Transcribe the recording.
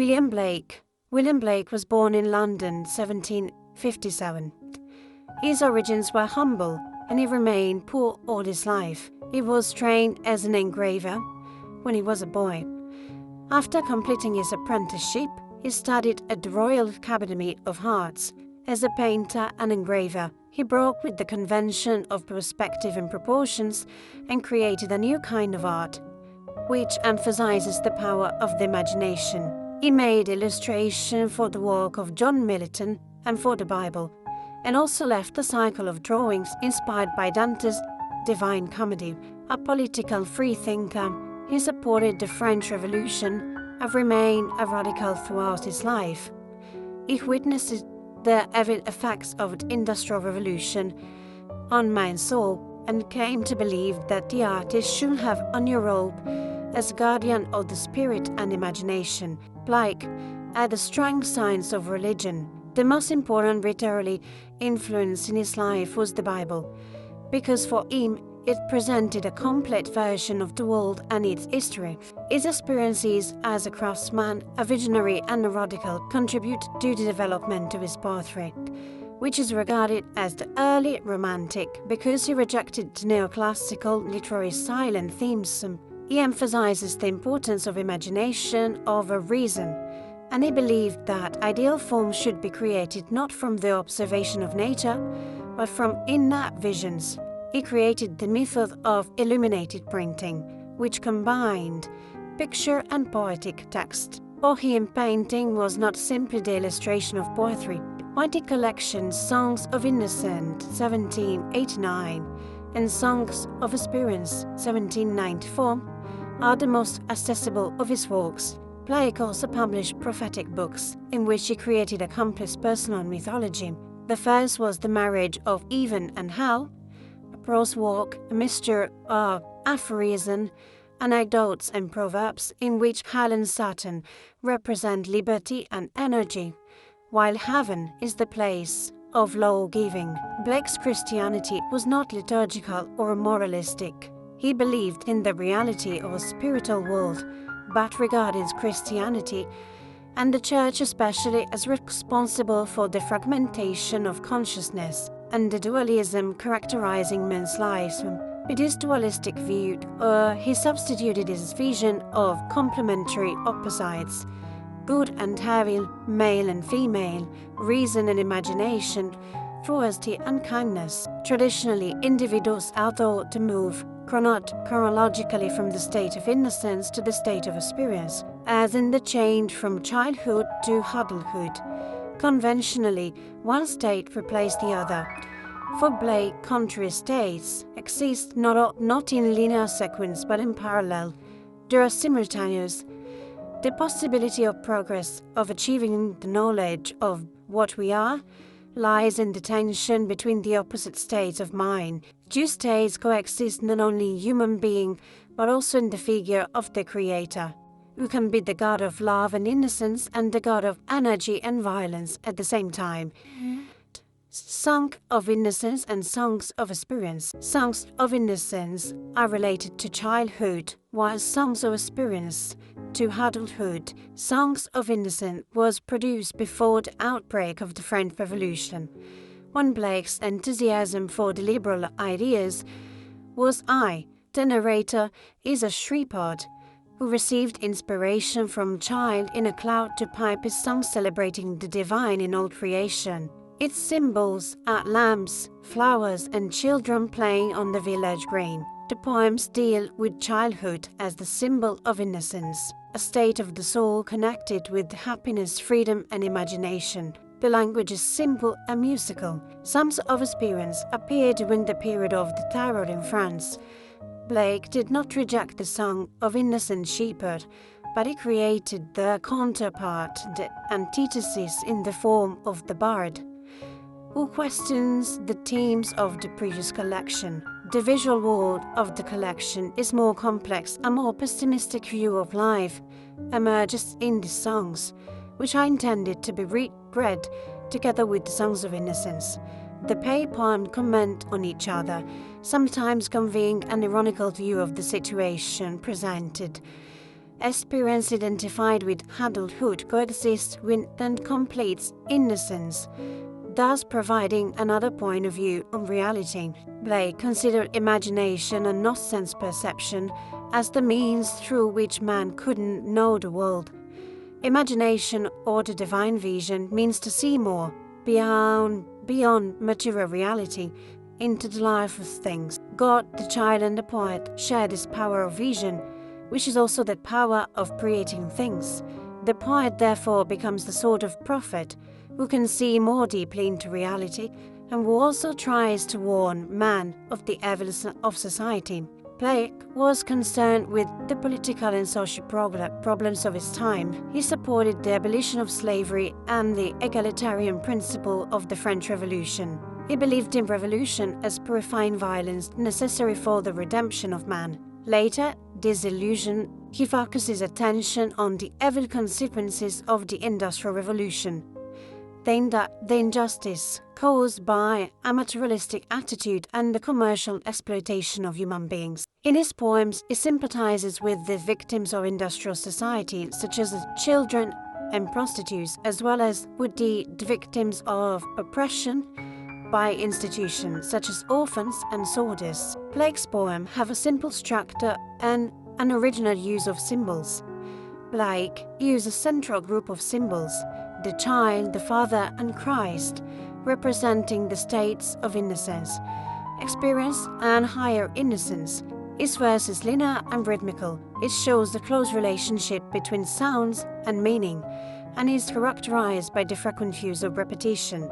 William Blake. William Blake was born in London 1757. His origins were humble and he remained poor all his life. He was trained as an engraver when he was a boy. After completing his apprenticeship, he studied at the Royal Academy of Arts. As a painter and engraver, he broke with the convention of perspective and proportions and created a new kind of art, which emphasizes the power of the imagination. He made illustration for the work of John Milton and for the Bible, and also left a cycle of drawings inspired by Dante's Divine Comedy. A political freethinker, he supported the French Revolution and remained a radical throughout his life. He witnessed the effects of the Industrial Revolution on man's soul and came to believe that the artist should have a new role as guardian of the spirit and imagination. Blake had a strong sense of religion. The most important literary influence in his life was the Bible, because for him it presented a complete version of the world and its history. His experiences as a craftsman, a visionary and a radical contribute to the development of his portrait, which is regarded as the early Romantic because he rejected the neoclassical literary style and themes. He emphasizes the importance of imagination over reason, and he believed that ideal forms should be created not from the observation of nature, but from inner visions. He created the method of illuminated printing, which combined picture and poetic text. For him, painting was not simply the illustration of poetry. Poetic collections Songs of Innocence, 1789, and Songs of Experience, 1794, are the most accessible of his works. Blake also published prophetic books, in which he created a complex personal mythology. The first was The Marriage of Heaven and Hell, a prose work, a mixture of aphorism, anecdotes and proverbs, in which hell and Satan represent liberty and energy, while heaven is the place of law-giving. Blake's Christianity was not liturgical or moralistic. He believed in the reality of a spiritual world, but regarded Christianity and the Church especially as responsible for the fragmentation of consciousness and the dualism characterizing men's lives. With his dualistic view, he substituted his vision of complementary opposites, good and evil, male and female, reason and imagination, cruelty and kindness. Traditionally, individuals are thought to move chronologically from the state of innocence to the state of experience, as in the change from childhood to adulthood. Conventionally, one state replaced the other. For Blake, contrary states exist not in linear sequence but in parallel. They are simultaneous. The possibility of progress, of achieving the knowledge of what we are, lies in the tension between the opposite states of mind. Two states coexist not only in human being, but also in the figure of the Creator, who can be the God of love and innocence and the God of energy and violence at the same time. Songs of Innocence and Songs of Experience. Songs of Innocence are related to childhood, while Songs of Experience to adulthood. Songs of Innocence was produced before the outbreak of the French Revolution, when Blake's enthusiasm for the liberal ideas was high. The narrator is a shepherd who received inspiration from a child in a cloud to pipe his song celebrating the divine in all creation. Its symbols are lamps, flowers, and children playing on the village green. The poems deal with childhood as the symbol of innocence, a state of the soul connected with happiness, freedom, and imagination. The language is simple and musical. Songs of Experience appeared during the period of the Terror in France. Blake did not reject the Song of Innocent Shepherd, but he created the counterpart, the antithesis, in the form of the Bard, who questions the themes of the previous collection. The visual world of the collection is more complex. A more pessimistic view of life emerges in the songs, which are intended to be read together with the Songs of Innocence. The pair poems comment on each other, sometimes conveying an ironical view of the situation presented, experience identified with adulthood coexists with and completes innocence, thus providing another point of view on reality. Blake considered imagination and not sense perception as the means through which man couldn't know the world. Imagination, or the divine vision, means to see more, beyond material reality, into the life of things. God, the child, and the poet share this power of vision, which is also the power of creating things. The poet therefore becomes the sort of prophet who can see more deeply into reality and who also tries to warn man of the evils of society. Blake was concerned with the political and social problems of his time. He supported the abolition of slavery and the egalitarian principle of the French Revolution. He believed in revolution as purifying violence necessary for the redemption of man. Later, disillusioned, he focuses attention on the evil consequences of the Industrial Revolution. The injustice caused by a materialistic attitude and the commercial exploitation of human beings. In his poems, he sympathizes with the victims of industrial society, such as children and prostitutes, as well as with the victims of oppression by institutions such as orphans and soldiers. Blake's poems have a simple structure and an original use of symbols. Blake uses a central group of symbols: the child, the father, and Christ, representing the states of innocence, experience, and higher innocence. His verse is linear and rhythmical. It shows the close relationship between sounds and meaning, and is characterized by the frequent use of repetition.